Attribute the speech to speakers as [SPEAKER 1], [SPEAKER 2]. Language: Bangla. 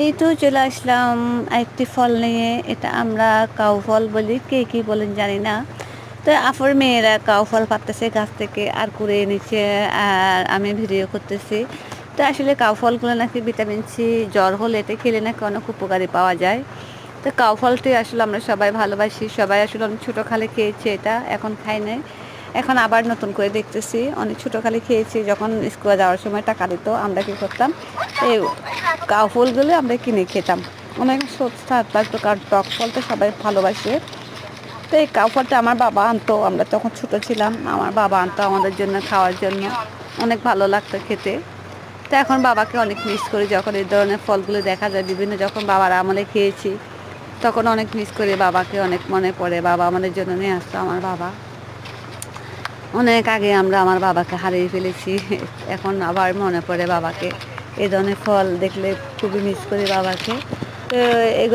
[SPEAKER 1] এই তো চলে আসলাম একটি ফল নিয়ে। এটা আমরা কাউ ফল বলি, কে কি বলেন জানি না। তো আফর মেয়েরা কাউ ফল পাড়তেছে গাছ থেকে আর কুড়ে এনেছে, আর আমি ভিডিও করতেছি। তো আসলে কাউ ফলগুলো নাকি ভিটামিন সি, জ্বর হলে এটা খেলে নাকি অনেক উপকারী পাওয়া যায়। তো কাউ ফলটি আসলে আমরা সবাই ভালোবাসি, সবাই আসলে অনেক ছোটো খালে খেয়েছে, এটা এখন খাই নাই। এখন আবার নতুন করে দেখতেছি, অনেক ছোটো খালে খেয়েছি। যখন স্কুলে যাওয়ার সময় টাকা দিত, আমরা কী করতাম, এই কাউ ফলগুলো আমরা কিনে খেতাম। অনেক স্বাদ লাগতো, কারণ টক ফল তো সবাই ভালোবাসে। তো এই কাউ ফলটা আমার বাবা আনতো, আমরা তখন ছোটো ছিলাম, আমার বাবা আনতো আমাদের জন্য খাওয়ার জন্য। অনেক ভালো লাগতো খেতে। তো এখন বাবাকে অনেক মিস করি, যখন এই ধরনের ফলগুলো দেখা যায় বিভিন্ন, যখন বাবার আমলে খেয়েছি তখন অনেক মিস করি বাবাকে, অনেক মনে পড়ে। বাবা আমাদের জন্য নিয়ে আসতো, আমার বাবা। অনেক আগে আমরা আমার বাবাকে হারিয়ে ফেলেছি, এখন আবার মনে পড়ে বাবাকে। এই ধরনের ফল দেখলে খুবই মিস করি বাবাকে। তো এগুলো